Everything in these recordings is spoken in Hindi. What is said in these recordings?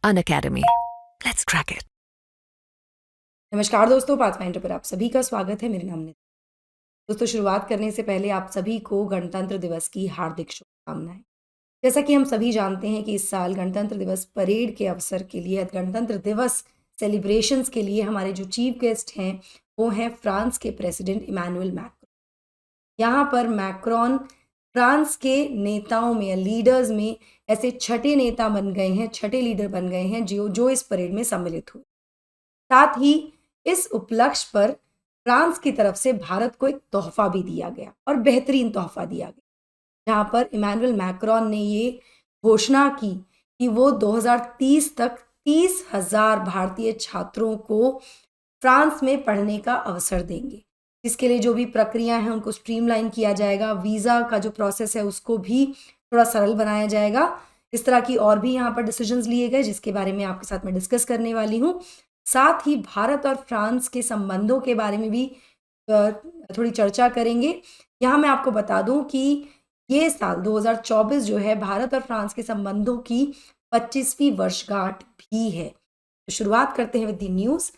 Unacademy. Let's crack it. नमस्कार दोस्तों, पाथफाइंडर पर आप सभी का स्वागत है। मेरे नाम नितिन। दोस्तों, शुरुआत करने से पहले आप सभी को गणतंत्र दिवस की हार्दिक शुभकामनाएं। जैसा कि हम सभी जानते हैं कि इस साल गणतंत्र दिवस परेड के अवसर के लिए, गणतंत्र दिवस सेलिब्रेशंस के लिए हमारे जो चीफ गेस्ट हैं वो हैं फ्रांस के प्रेसिडेंट इमैनुअल मैक्रोन। यहाँ पर मैक्रोन फ्रांस के नेताओं में, लीडर्स में ऐसे छठे नेता बन गए हैं, छठे लीडर बन गए हैं जो इस परेड में सम्मिलित हुए। साथ ही इस उपलक्ष्य पर फ्रांस की तरफ से भारत को एक तोहफा भी दिया गया और बेहतरीन तोहफा दिया गया, जहां पर इमैनुअल मैक्रोन ने ये घोषणा की कि वो 2030 तक 30,000 भारतीय छात्रों को फ्रांस में पढ़ने का अवसर देंगे। इसके लिए जो भी प्रक्रिया है उनको स्ट्रीमलाइन किया जाएगा, वीज़ा का जो प्रोसेस है उसको भी थोड़ा सरल बनाया जाएगा। इस तरह की और भी यहाँ पर डिसीजंस लिए गए जिसके बारे में आपके साथ मैं डिस्कस करने वाली हूँ। साथ ही भारत और फ्रांस के संबंधों के बारे में भी थोड़ी चर्चा करेंगे। यहाँ मैं आपको बता दूं कि ये साल 2024 जो है भारत और फ्रांस के संबंधों की 25वीं वर्षगांठ भी है। तो शुरुआत करते हैं with the news.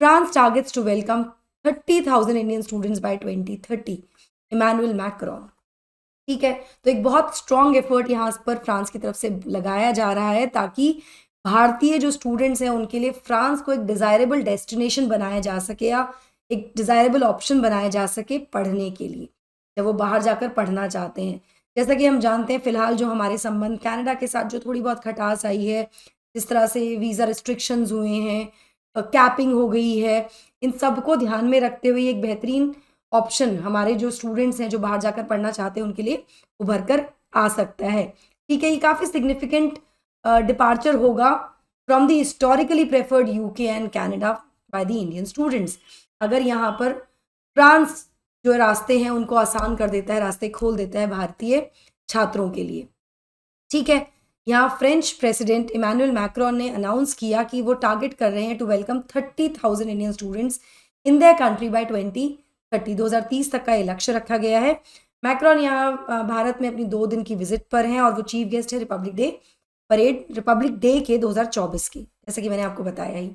France targets to welcome 30,000 Indian students by 2030, Emmanuel Macron. ठीक है, तो एक बहुत स्ट्रॉन्ग एफर्ट यहाँ पर फ्रांस की तरफ से लगाया जा रहा है ताकि भारतीय जो स्टूडेंट्स हैं उनके लिए फ्रांस को एक डिज़ायरेबल डेस्टिनेशन बनाया जा सके या एक डिज़ायरेबल ऑप्शन बनाया जा सके पढ़ने के लिए, जब वो बाहर जाकर पढ़ना चाहते हैं। जैसा कि हम जानते हैं फिलहाल जो हमारे संबंध कनाडा के साथ जो थोड़ी बहुत खटास आई है, जिस तरह से वीज़ा रिस्ट्रिक्शंस हुए हैं, कैपिंग हो गई है, इन सब को ध्यान में रखते हुए एक बेहतरीन ऑप्शन हमारे जो स्टूडेंट्स हैं जो बाहर जाकर पढ़ना चाहते हैं उनके लिए उभर कर आ सकता है। ठीक है, ये काफ़ी सिग्निफिकेंट डिपार्चर होगा from the historically preferred UK and Canada by the Indian students. अगर यहाँ पर फ्रांस जो रास्ते हैं उनको आसान कर देता है, रास्ते खोल देता है भारतीय छात्रों के लिए। ठीक है, यहाँ फ्रेंच प्रेसिडेंट इमैनुअल मैक्रोन ने अनाउंस किया कि वो टारगेट कर रहे हैं to welcome 30,000 Indian students in their country by 2030 तक का ये लक्ष्य रखा गया है। मैक्रोन यहाँ भारत में अपनी 2 दिन की विजिट पर हैं और वो चीफ गेस्ट है रिपब्लिक डे के 2024 की, जैसे कि मैंने आपको बताया ही।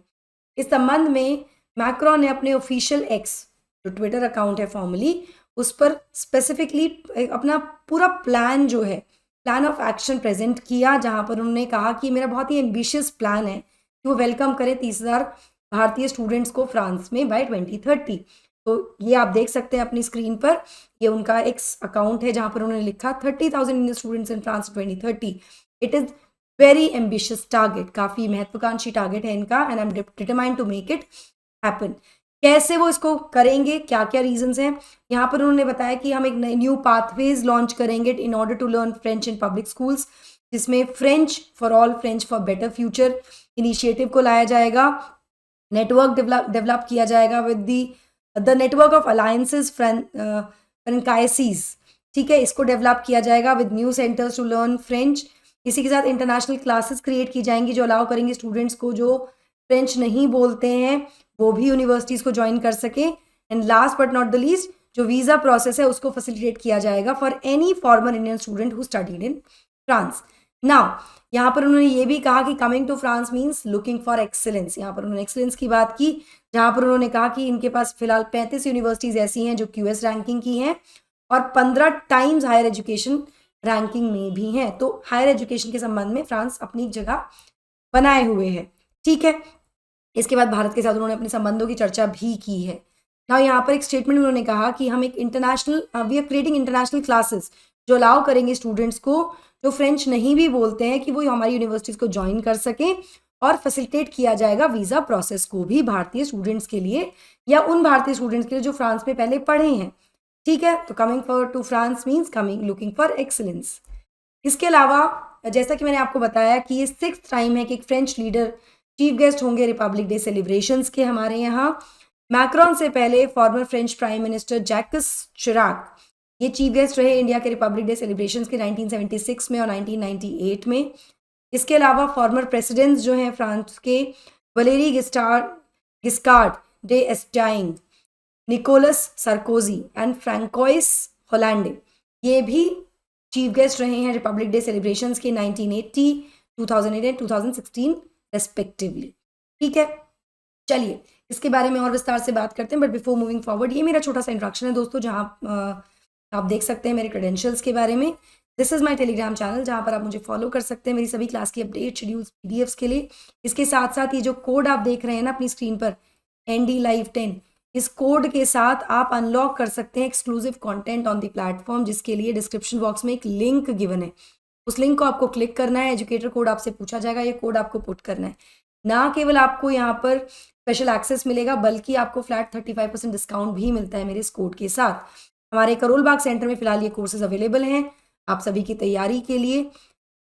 इस संबंध में मैक्रोन ने अपने ऑफिशियल एक्स जो ट्विटर अकाउंट है फॉर्मली, उस पर स्पेसिफिकली अपना पूरा प्लान जो है, प्लान ऑफ एक्शन प्रेजेंट किया, जहां पर उन्होंने कहा कि मेरा बहुत ही एम्बिशियस प्लान है कि वो वेलकम करें 30,000 भारतीय स्टूडेंट्स को फ्रांस में बाय 2030। तो ये आप देख सकते हैं अपनी स्क्रीन पर, ये उनका एक्स अकाउंट है जहां पर उन्होंने लिखा 30,000 Indian students in France 2030। It is very ambitious target, काफ़ी महत्वाकांक्षी टारगेट है इनका, and I am determined to make it happen. कैसे वो इसको करेंगे, क्या क्या रीजंस हैं, यहाँ पर उन्होंने बताया कि हम एक न्यू पाथवेज लॉन्च करेंगे in order to learn French in public schools, जिसमें French for all, French for better future initiative को लाया जाएगा। नेटवर्क डेवलप किया जाएगा with the network of alliances francaises. ठीक है, इसको डेवलप किया जाएगा with new centres to learn French. इसी के साथ इंटरनेशनल क्लासेस क्रिएट की जाएंगी जो अलाउ करेंगे स्टूडेंट्स को जो फ्रेंच नहीं बोलते हैं वो भी यूनिवर्सिटीज़ को ज्वाइन कर सके। And last but not the least, जो वीज़ा प्रोसेस है उसको फैसिलिटेट किया जाएगा for any foreigner Indian student who studied in France. Now यहाँ पर उन्होंने ये भी कहा कि coming to France means looking for excellence. यहाँ पर उन्होंने एक्सीलेंस की बात की, जहाँ पर उन्होंने कहा कि इनके पास फिलहाल 35 यूनिवर्सिटीज़ ऐसी हैं जो QS रैंकिंग की हैं और 15 टाइम्स हायर एजुकेशन रैंकिंग में भी हैं। तो हायर एजुकेशन के संबंध में फ्रांस अपनी जगह बनाए हुए है। ठीक है, इसके बाद भारत के साथ उन्होंने अपने संबंधों की चर्चा भी की है। ना यहाँ पर एक स्टेटमेंट उन्होंने कहा कि हम एक we are creating international classes जो अलाउ करेंगे स्टूडेंट्स को जो फ्रेंच नहीं भी बोलते हैं कि वो हमारी यूनिवर्सिटीज़ को ज्वाइन कर सकें, और फैसिलिटेट किया जाएगा वीज़ा प्रोसेस को भी भारतीय स्टूडेंट्स के लिए या उन भारतीय स्टूडेंट्स के लिए जो फ्रांस में पहले पढ़े हैं। ठीक है, तो coming for to France means coming looking for excellence. इसके अलावा जैसा कि मैंने आपको बताया कि ये 6th टाइम है कि एक फ्रेंच लीडर चीफ गेस्ट होंगे रिपब्लिक डे सेलिब्रेशंस के हमारे यहाँ। मैक्रोन से पहले former French Prime Minister Jacques Chirac ये चीफ गेस्ट रहे इंडिया के रिपब्लिक डे सेलिब्रेशंस के 1976 में और 1998 में। इसके अलावा फॉर्मर प्रेसिडेंट्स जो हैं फ्रांस के, Valery Giscard d'Estaing, Nicolas Sarkozy and Francois Hollande, ये भी चीफ गेस्ट रहे हैं रिपब्लिक डे सेलिब्रेशंस के 1980, 2008 एंड 2016 रेस्पेक्टिवली। ठीक है, चलिए इसके बारे में और विस्तार से बात करते हैं, बट बिफोर मूविंग फॉरवर्ड ये मेरा छोटा सा इंट्रोडक्शन है दोस्तों, जहाँ आप देख सकते हैं मेरे क्रेडेंशियल्स के बारे में। This is my Telegram channel, जहाँ पर आप मुझे फॉलो कर सकते हैं मेरी सभी क्लास की अपडेट, शेड्यूल्स, पीडीएफ्स के लिए। इसके साथ साथ ये जो कोड आप देख रहे हैं ना अपनी स्क्रीन पर, ND Live 10, इस कोड के साथ आप अनलॉक कर सकते हैं exclusive content on the platform, जिसके लिए डिस्क्रिप्शन बॉक्स में एक लिंक गिवन है। उस लिंक को आपको क्लिक करना है, एजुकेटर कोड आपसे पूछा जाएगा, ये कोड आपको पुट करना है। ना केवल आपको यहाँ पर स्पेशल एक्सेस मिलेगा, बल्कि आपको फ्लैट 35% डिस्काउंट भी मिलता है मेरे इस कोड के साथ। हमारे करोल बाग सेंटर में फिलहाल ये कोर्सेज अवेलेबल हैं आप सभी की तैयारी के लिए।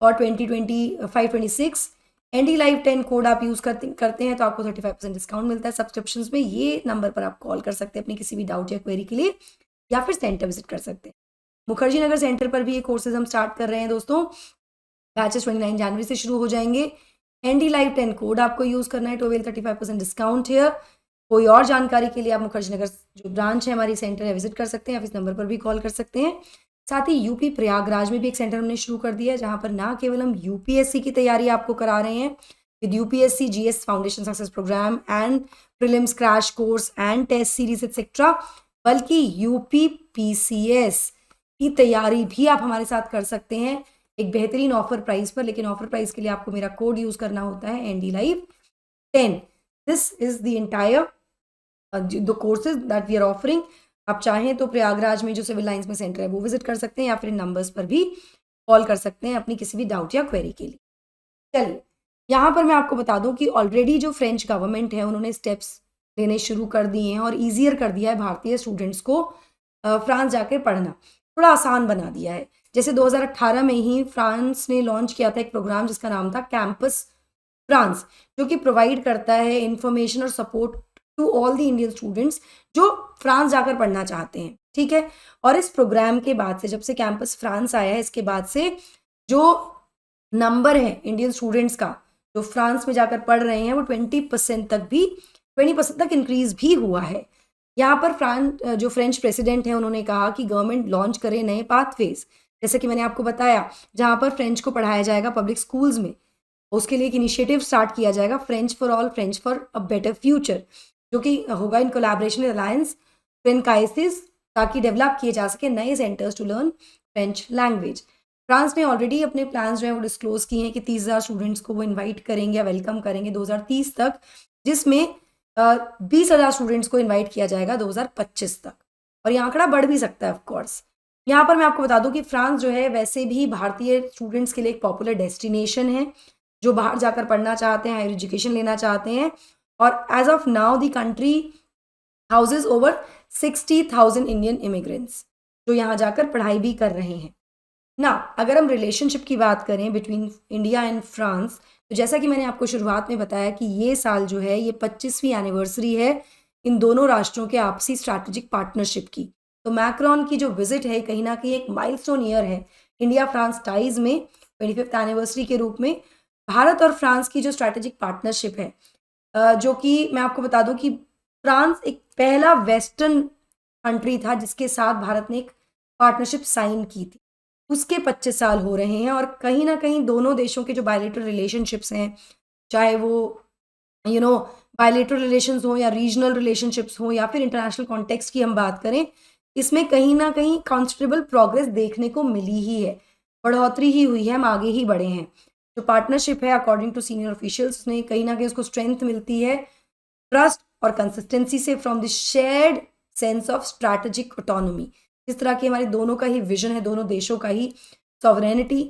और 2025-26 ND Live 10 कोड आप यूज़ करते हैं तो आपको 35% डिस्काउंट मिलता है सब्सक्रिप्शंस में। ये नंबर पर आप कॉल कर सकते हैं अपनी किसी भी डाउट या क्वेरी के लिए, या फिर सेंटर विजिट कर सकते हैं। मुखर्जी नगर सेंटर पर भी ये कोर्सेज हम स्टार्ट कर रहे हैं दोस्तों। बैचेस 29 जनवरी से शुरू हो जाएंगे। ND Live 10 कोड आपको यूज़ करना है टू अवेल 35% डिस्काउंट हियर। कोई और जानकारी के लिए आप मुखर्जी नगर जो ब्रांच है हमारी सेंटर है विजिट कर सकते हैं, आप इस नंबर पर भी कॉल कर सकते हैं। साथ ही यूपी प्रयागराज में भी एक सेंटर हमने शुरू कर दिया है, जहाँ पर ना केवल हम UPSC की तैयारी आपको करा रहे हैं with UPSC GS foundation success program and prelims crash course and test series etcetera, बल्कि UP PCS की तैयारी भी आप हमारे साथ कर सकते हैं एक बेहतरीन ऑफर प्राइस पर। लेकिन ऑफर प्राइस के लिए आपको मेरा कोड यूज़ करना होता है ND Live 10। This is the entire the courses that we are offering. आप चाहें तो प्रयागराज में जो सिविल लाइंस में सेंटर है वो विजिट कर सकते हैं, या फिर इन नंबर्स पर भी कॉल कर सकते हैं अपनी किसी भी डाउट या क्वेरी के लिए। चलिए यहाँ पर मैं आपको बता दूं कि ऑलरेडी जो फ्रेंच गवर्नमेंट है उन्होंने स्टेप्स लेने शुरू कर दिए हैं और ईजियर कर दिया है भारतीय स्टूडेंट्स को फ्रांस जाकर पढ़ना, थोड़ा आसान बना दिया है। जैसे 2018 में ही फ्रांस ने लॉन्च किया था एक प्रोग्राम जिसका नाम था कैंपस फ्रांस, जो कि प्रोवाइड करता है इंफॉर्मेशन और support to all the Indian students जो फ्रांस जाकर पढ़ना चाहते हैं। ठीक है, और इस प्रोग्राम के बाद से, जब से कैंपस फ्रांस आया है, इसके बाद से जो नंबर है इंडियन स्टूडेंट्स का जो फ्रांस में जाकर पढ़ रहे हैं वो 20% तक इंक्रीज भी हुआ है। यहाँ पर जो फ्रेंच प्रेसिडेंट है उन्होंने कहा कि गवर्नमेंट लॉन्च करे नए पाथवेज, जैसे कि मैंने आपको बताया, जहाँ पर फ्रेंच को पढ़ाया जाएगा पब्लिक स्कूल्स में। उसके लिए एक इनिशिएटिव स्टार्ट किया जाएगा, French for all, French for a better future, जो कि होगा in collaboration with Alliance Francaise, ताकि डेवलप किए जा सके नए centres to learn French language. France ने ऑलरेडी अपने प्लान्स जो है वो डिस्क्लोज किए हैं कि 30,000 स्टूडेंट्स को वो इनवाइट करेंगे या वेलकम करेंगे 2030 तक, जिसमें 20,000 स्टूडेंट्स को इनवाइट किया जाएगा 2025 तक, और ये आंकड़ा बढ़ भी सकता है ऑफकोर्स। यहाँ पर मैं आपको बता दूं कि फ्रांस जो है वैसे भी भारतीय स्टूडेंट्स के लिए एक पॉपुलर डेस्टिनेशन है, जो बाहर जाकर पढ़ना चाहते हैं, हायर एजुकेशन लेना चाहते हैं। और as of now the country houses over 60,000 Indian immigrants जो यहाँ जाकर पढ़ाई भी कर रहे हैं ना। अगर हम रिलेशनशिप की बात करें बिटवीन इंडिया एंड फ्रांस, तो जैसा कि मैंने आपको शुरुआत में बताया कि ये साल जो है ये 25वीं एनिवर्सरी है इन दोनों राष्ट्रों के आपसी स्ट्रैटेजिक पार्टनरशिप की। तो मैक्रोन की जो विजिट है कहीं ना कहीं एक माइलस्टोन ईयर है इंडिया फ्रांस टाइज में, 25th एनिवर्सरी के रूप में। भारत और फ्रांस की जो स्ट्रैटेजिक पार्टनरशिप है, जो कि मैं आपको बता दूं कि फ्रांस एक पहला वेस्टर्न कंट्री था जिसके साथ भारत ने एक पार्टनरशिप साइन की थी, उसके 25 साल हो रहे हैं। और कहीं ना कहीं दोनों देशों के जो बायलैटरल रिलेशनशिप्स हैं, चाहे वो बायलैटरल रिलेशंस हो या रीजनल रिलेशनशिप्स हो या फिर इंटरनेशनल कॉन्टेक्स्ट की हम बात करें, इसमें कहीं ना कहीं कॉन्स्टेबल प्रोग्रेस देखने को मिली ही है, बढ़ोतरी ही हुई है, हम आगे ही बढ़े हैं। जो पार्टनरशिप है अकॉर्डिंग टू सीनियर ऑफिशियल्स, उसमें कहीं ना कहीं उसको स्ट्रेंथ मिलती है ट्रस्ट और कंसिस्टेंसी से, from the shared sense of strategic autonomy. इस तरह की हमारे दोनों का ही विजन है, दोनों देशों का ही सॉवरेनिटी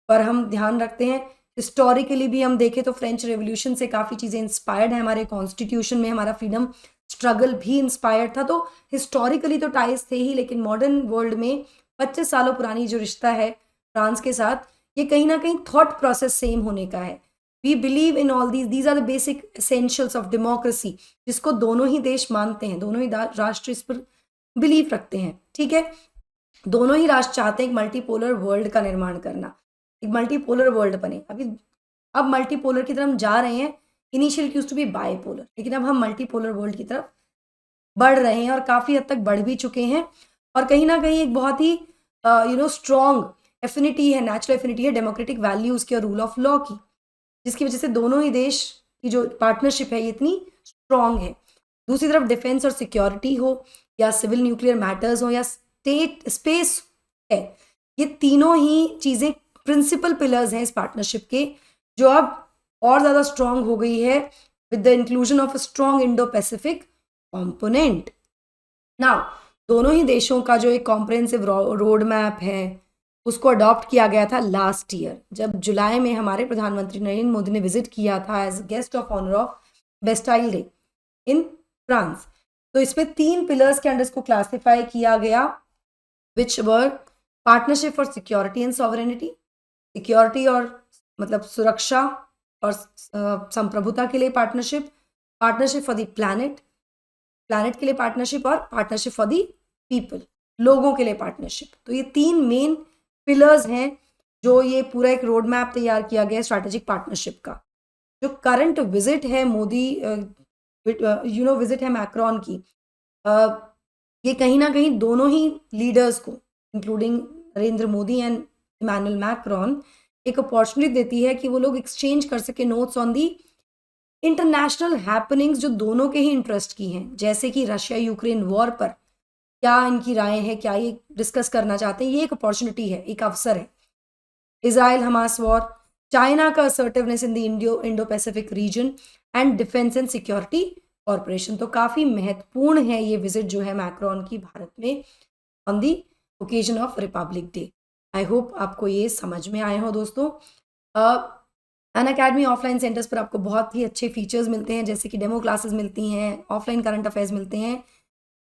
पर हम ध्यान रखते हैं। हिस्टोरिकली भी हम देखें तो फ्रेंच रेवोल्यूशन से काफ़ी चीज़ें इंस्पायर्ड है, हमारे कॉन्स्टिट्यूशन में हमारा फ्रीडम स्ट्रगल भी इंस्पायर्ड था। तो हिस्टोरिकली तो टाइज थे ही, लेकिन मॉडर्न वर्ल्ड में 25 सालों पुरानी जो रिश्ता है फ्रांस के साथ, ये कहीं ना कहीं थॉट प्रोसेस सेम होने का है। We believe in all these are the basic essentials of democracy, जिसको दोनों ही देश मानते हैं, दोनों ही राष्ट्र इस पर बिलीव रखते हैं। ठीक है, दोनों ही राष्ट्र चाहते हैं एक मल्टीपोलर वर्ल्ड का निर्माण करना, एक मल्टीपोलर वर्ल्ड बने। अब मल्टीपोलर की तरफ हम जा रहे हैं। Initial used to be bipolar, लेकिन अब हम मल्टीपोलर वर्ल्ड की तरफ बढ़ रहे हैं और काफ़ी हद तक बढ़ भी चुके हैं। और कहीं ना कहीं एक बहुत ही स्ट्रॉन्ग एफिनिटी है, नेचुरल एफिनिटी है डेमोक्रेटिक वैल्यूज़ की और रूल ऑफ लॉ की। जिसकी वजह से दोनों ही देश की जो पार्टनरशिप है ये इतनी स्ट्रांग है। दूसरी तरफ डिफेंस और सिक्योरिटी हो या सिविल न्यूक्लियर मैटर्स हो या स्टेट स्पेस है, ये तीनों ही चीज़ें प्रिंसिपल पिलर्स हैं इस पार्टनरशिप के, जो अब और ज़्यादा स्ट्रांग हो गई है with the inclusion of a strong Indo Pacific component. Now दोनों ही देशों का जो एक कॉम्प्रिहेंसिव रोड मैप है उसको अडॉप्ट किया गया था लास्ट ईयर, जब जुलाई में हमारे प्रधानमंत्री नरेंद्र मोदी ने विजिट किया था as guest of honour of Bastille day in France. तो इसमें 3 पिलर्स के अंडर इसको क्लासिफाई किया गया, which were partnership for security and sovereignty, security और मतलब सुरक्षा और संप्रभुता के लिए partnership, partnership for the planet, planet के लिए पार्टनरशिप, और पार्टनरशिप फॉर द पीपल, लोगों के लिए पार्टनरशिप। तो ये 3 मेन पिलर्स हैं जो ये पूरा एक रोड मैप तैयार किया गया है स्ट्रैटेजिक पार्टनरशिप का। जो करंट विजिट है मोदी विजिट है मैक्रोन की, ये कहीं ना कहीं दोनों ही लीडर्स को including Narendra Modi and Emmanuel Macron एक अपॉर्चुनिटी देती है कि वो लोग एक्सचेंज कर सके notes on the international happenings जो दोनों के ही इंटरेस्ट की हैं, जैसे कि रशिया यूक्रेन वॉर पर क्या इनकी राय है, क्या ये डिस्कस करना चाहते हैं। ये एक अपॉर्चुनिटी है, एक अवसर है। इजराइल हमास वॉर, चाइना का assertiveness in the Indo Pacific region and defence and security corporation. तो काफ़ी महत्वपूर्ण है ये विजिट जो है मैक्रोन की भारत में on the occasion of Republic day. I hope आपको ये समझ में आए हो दोस्तों। अनअकैडमी ऑफलाइन सेंटर्स पर आपको बहुत ही अच्छे फीचर्स मिलते हैं, जैसे कि डेमो क्लासेस मिलती हैं, ऑफलाइन करंट अफेयर्स मिलते हैं,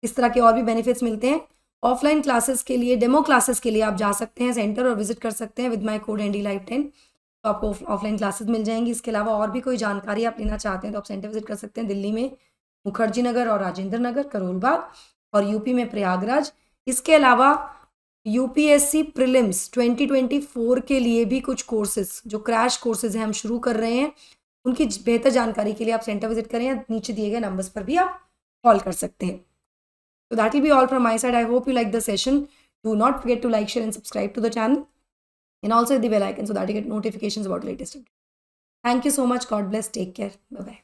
इस तरह के और भी बेनिफिट्स मिलते हैं। ऑफलाइन क्लासेस के लिए, डेमो क्लासेस के लिए आप जा सकते हैं सेंटर और विजिट कर सकते हैं विद माय कोड NDLive10, तो आपको ऑफलाइन क्लासेस मिल जाएंगी। इसके अलावा और भी कोई जानकारी आप लेना चाहते हैं तो आप सेंटर विजिट कर सकते हैं दिल्ली में मुखर्जी नगर और राजेंद्र नगर, करोल बाग, और यूपी में प्रयागराज। इसके अलावा यूपीएससी प्रीलिम्स 2024 के लिए भी कुछ कोर्सेज, जो क्रैश कोर्सेज हैं, हम शुरू कर रहे हैं। उनकी बेहतर जानकारी के लिए आप सेंटर विजिट करें या नीचे दिए गए नंबर्स पर भी आप कॉल कर सकते हैं। So that will be all from my side. I hope you like the session. Do not forget to like, share and subscribe to the channel, and also hit the bell icon so that you get notifications about latest updates. Thank you so much. God bless. Take care. Bye-bye.